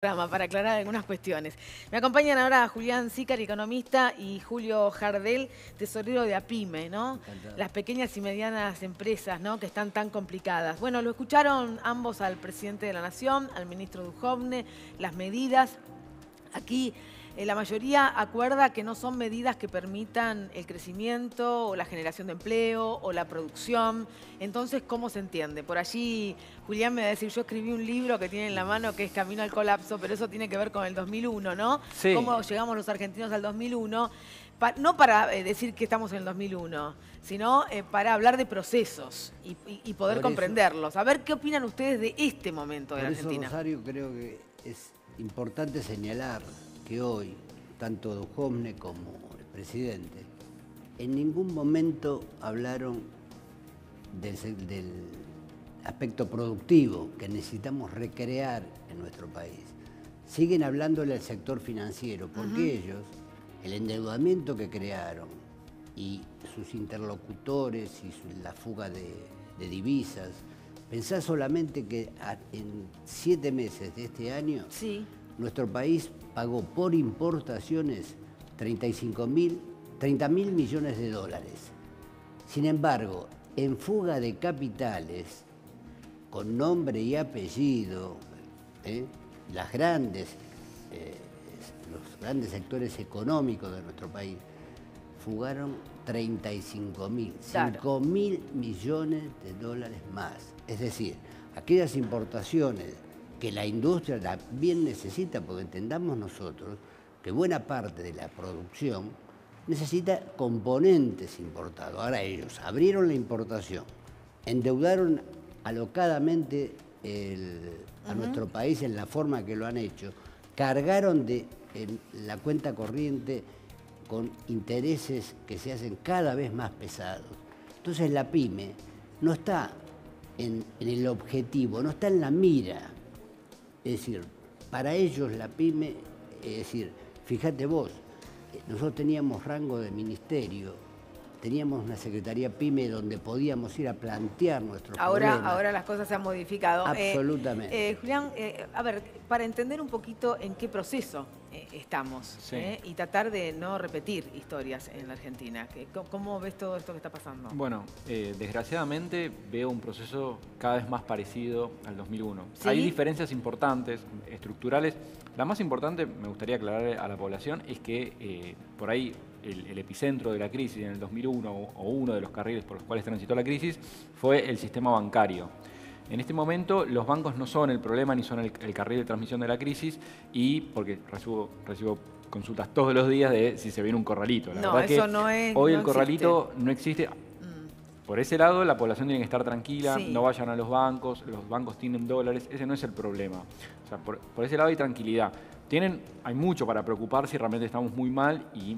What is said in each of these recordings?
Para aclarar algunas cuestiones. Me acompañan ahora Julián Zícar, economista, y Julio Jardel, tesorero de APYME, ¿no? Encantado. Las pequeñas y medianas empresas, ¿no? Que están tan complicadas. Bueno, lo escucharon ambos al presidente de la Nación, al ministro Dujovne, las medidas. Aquí la mayoría acuerda que no son medidas que permitan el crecimiento o la generación de empleo o la producción. Entonces, ¿cómo se entiende? Por allí Julián me va a decir, yo escribí un libro que tiene en la mano que es Camino al Colapso, pero eso tiene que ver con el 2001, ¿no? Sí. ¿Cómo llegamos los argentinos al 2001? No para decir que estamos en el 2001, sino para hablar de procesos y poder comprenderlos. A ver, ¿qué opinan ustedes de este momento de la Argentina? Por eso, Rosario, creo que es importante señalar que hoy, tanto Dujovne como el presidente, en ningún momento hablaron del aspecto productivo que necesitamos recrear en nuestro país. Siguen hablándole al sector financiero, porque ellos, el endeudamiento que crearon y sus interlocutores y la fuga de divisas, pensá solamente que en 7 meses de este año, sí, nuestro país pagó por importaciones 30.000 millones de dólares. Sin embargo, en fuga de capitales, con nombre y apellido, los grandes sectores económicos de nuestro país fugaron 35.000, claro, 5.000 millones de dólares más. Es decir, aquellas importaciones que la industria también necesita, porque entendamos nosotros que buena parte de la producción necesita componentes importados. Ahora ellos abrieron la importación, endeudaron alocadamente a nuestro país en la forma que lo han hecho, cargaron en la cuenta corriente con intereses que se hacen cada vez más pesados. Entonces la PYME no está en el objetivo, no está en la mira. Es decir, para ellos la PYME, es decir, fíjate vos, nosotros teníamos rango de ministerio, teníamos una secretaría PYME donde podíamos ir a plantear nuestros problemas. Ahora las cosas se han modificado. Absolutamente. Julián, a ver, para entender un poquito en qué proceso estamos, Sí. Y tratar de no repetir historias en la Argentina. ¿Cómo ves todo esto que está pasando? Bueno, desgraciadamente veo un proceso cada vez más parecido al 2001. ¿Sí? Hay diferencias importantes, estructurales. La más importante, me gustaría aclarar a la población, es que por ahí el epicentro de la crisis en el 2001, o uno de los carriles por los cuales transitó la crisis, fue el sistema bancario. En este momento los bancos no son el problema ni son el carril de transmisión de la crisis, y porque recibo consultas todos los días de si se viene un corralito. La verdad eso que no es. hoy no el corralito no existe. Por ese lado, la población tiene que estar tranquila, Sí. no vayan a los bancos tienen dólares, ese no es el problema. O sea, por ese lado hay tranquilidad. Hay mucho para preocuparse y realmente estamos muy mal, y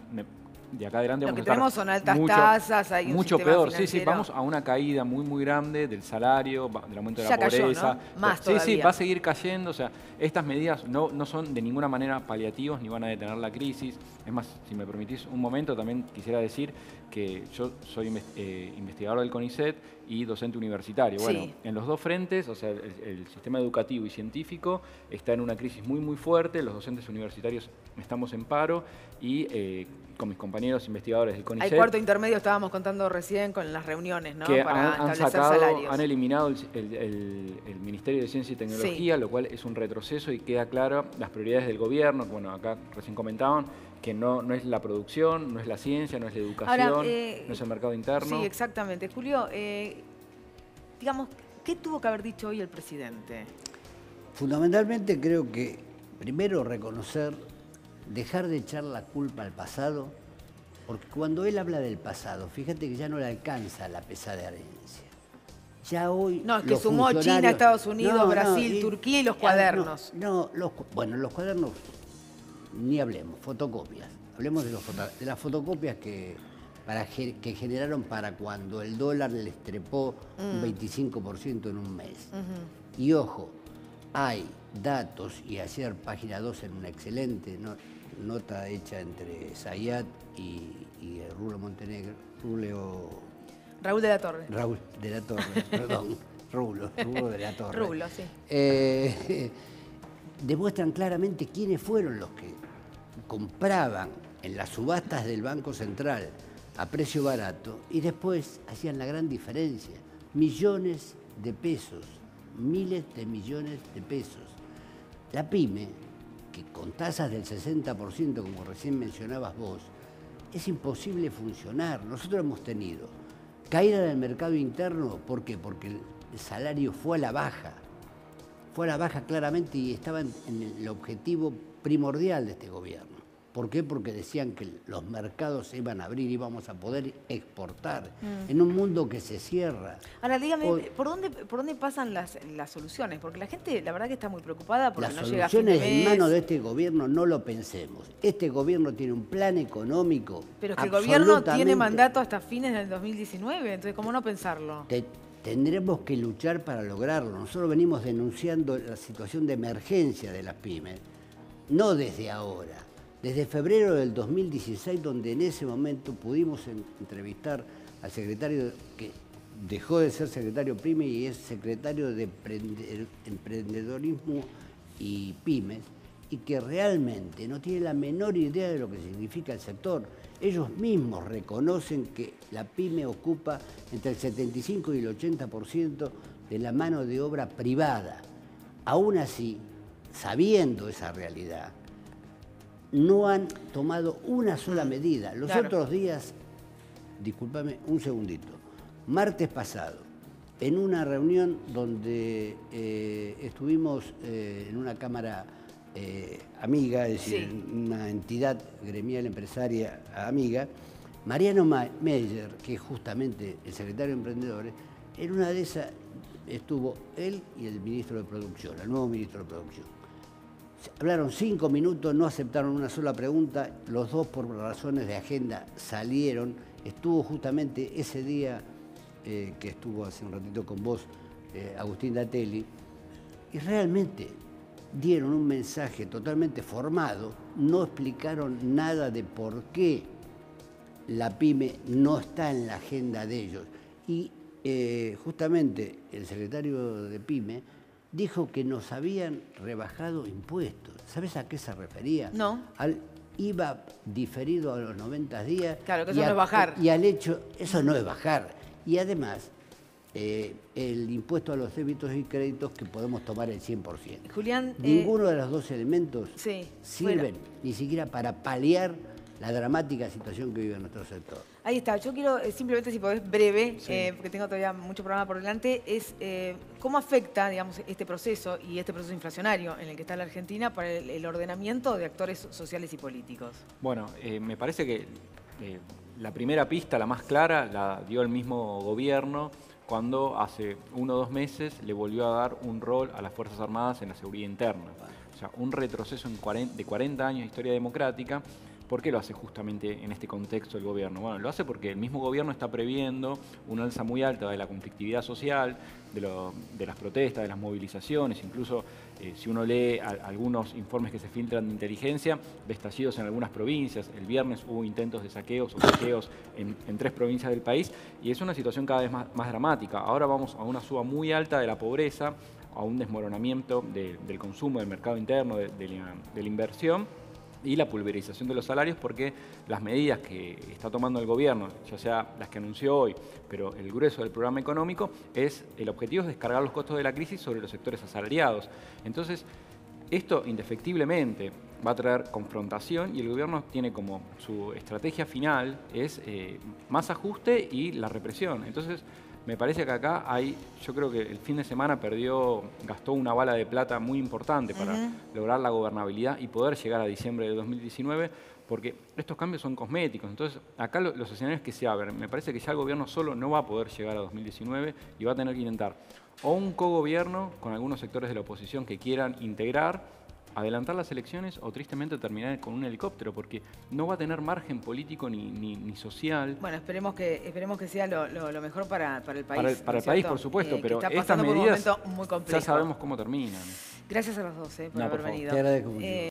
de acá adelante Lo vamos que a estar tenemos son altas tasas, hay un mucho sistema peor. Sí, financiero. vamos a una caída muy grande del salario, del aumento de Ya la cayó, pobreza. ¿no? Más Sí, todavía. va a seguir cayendo. O sea, estas medidas no son de ninguna manera paliativos ni van a detener la crisis. Es más, si me permitís un momento, también quisiera decir que yo soy investigador del CONICET y docente universitario. Sí. Bueno, en los dos frentes, o sea, el sistema educativo y científico está en una crisis muy fuerte. Los docentes universitarios estamos en paro, y con mis compañeros investigadores del CONICET... Hay cuarto intermedio, estábamos contando recién con las reuniones, ¿no? Que Para establecer salarios. han eliminado el Ministerio de Ciencia y Tecnología, Sí. Lo cual es un retroceso, y queda claro las prioridades del gobierno. Bueno, acá recién comentaban que no es la producción, no es la ciencia, no es la educación, Ahora, no es el mercado interno. Sí, exactamente. Julio, digamos, ¿qué tuvo que haber dicho hoy el presidente? Fundamentalmente creo que primero reconocer, dejar de echar la culpa al pasado, porque cuando él habla del pasado, fíjate que ya no le alcanza la pesada herencia. Ya hoy No, es que sumó China, Estados Unidos, Brasil, Turquía y los cuadernos. Los cuadernos ni hablemos, fotocopias. Hablemos de las fotocopias que generaron para cuando el dólar les trepó un 25% en un mes. Y ojo, hay datos, y ayer Página 2 en una excelente nota hecha entre Zayat y Rulo Montenegro, Raúl de la Torre. Raúl de la Torre, perdón, Rulo de la Torre. Rulo, sí. demuestran claramente quiénes fueron los que compraban en las subastas del Banco Central a precio barato y después hacían la gran diferencia. Millones de pesos, miles de millones de pesos. La pyme, que con tasas del 60%, como recién mencionabas vos, es imposible funcionar. Nosotros hemos tenido caída del mercado interno, ¿por qué? Porque el salario fue a la baja. Fue a la baja claramente y estaba en el objetivo primordial de este gobierno. ¿Por qué? Porque decían que los mercados se iban a abrir y íbamos a poder exportar en un mundo que se cierra. Ahora, dígame, ¿por dónde pasan las soluciones? Porque la gente, la verdad que está muy preocupada porque no llega a fin de mes. Las soluciones en manos de este gobierno no lo pensemos. Este gobierno tiene un plan económico. Pero es que el gobierno tiene mandato hasta fines del 2019, entonces ¿cómo no pensarlo? Tendremos que luchar para lograrlo. Nosotros venimos denunciando la situación de emergencia de las pymes, no desde ahora. Desde febrero del 2016, donde en ese momento pudimos entrevistar al secretario que dejó de ser secretario PYME y es secretario de Emprendedorismo y Pymes, y que realmente no tiene la menor idea de lo que significa el sector. Ellos mismos reconocen que la pyme ocupa entre el 75 y el 80% de la mano de obra privada. Aún así, sabiendo esa realidad, no han tomado una sola medida. Los otros días, discúlpame un segundito, martes pasado, en una reunión donde estuvimos en una cámara amiga, es decir, una entidad gremial empresaria amiga, Mariano Meyer, que es justamente el secretario de Emprendedores, en una de esas estuvo él y el ministro de Producción, el nuevo ministro de Producción. Hablaron 5 minutos, no aceptaron una sola pregunta, los dos por razones de agenda salieron. Estuvo justamente ese día que estuvo hace un ratito con vos, Agustín Datelli, y realmente dieron un mensaje totalmente formado, no explicaron nada de por qué la pyme no está en la agenda de ellos. Y justamente el secretario de pyme dijo que nos habían rebajado impuestos. ¿Sabes a qué se refería? No. Al IVA diferido a los 90 días. Claro, que eso no es bajar. Y al hecho, eso no es bajar. Y además, el impuesto a los débitos y créditos que podemos tomar el 100%. Julián, ninguno de los dos elementos sirven ni siquiera para paliar la dramática situación que vive nuestro sector. Ahí está. Yo quiero simplemente, si podés, breve, porque tengo todavía mucho programa por delante, es cómo afecta, digamos, este proceso y este proceso inflacionario en el que está la Argentina para el ordenamiento de actores sociales y políticos. Bueno, me parece que la primera pista, la más clara, la dio el mismo gobierno cuando hace 1 o 2 meses le volvió a dar un rol a las Fuerzas Armadas en la seguridad interna. O sea, un retroceso de 40 años de historia democrática. ¿Por qué lo hace justamente en este contexto el gobierno? Bueno, lo hace porque el mismo gobierno está previendo una alza muy alta de la conflictividad social, de las protestas, de las movilizaciones, incluso si uno lee algunos informes que se filtran de inteligencia, de estallidos en algunas provincias. El viernes hubo intentos de saqueos o saqueos en 3 provincias del país y es una situación cada vez más dramática. Ahora vamos a una suba muy alta de la pobreza, a un desmoronamiento del consumo, del mercado interno, de la inversión, y la pulverización de los salarios, porque las medidas que está tomando el gobierno, ya sea las que anunció hoy, pero el grueso del programa económico, el objetivo es descargar los costos de la crisis sobre los sectores asalariados. Entonces, esto indefectiblemente va a traer confrontación y el gobierno tiene como su estrategia final es más ajuste y la represión. Entonces, me parece que acá yo creo que el fin de semana gastó una bala de plata muy importante para lograr la gobernabilidad y poder llegar a diciembre de 2019, porque estos cambios son cosméticos. Entonces, acá los escenarios que se abren, me parece que ya el gobierno solo no va a poder llegar a 2019 y va a tener que intentar o un cogobierno con algunos sectores de la oposición que quieran integrar, adelantar las elecciones o tristemente terminar con un helicóptero, porque no va a tener margen político ni social. Bueno, esperemos que sea lo mejor para el país. Para el país, por supuesto, pero estas medidas muy complejo. ya sabemos cómo terminan. Gracias a los dos por haber venido. Te agradezco mucho.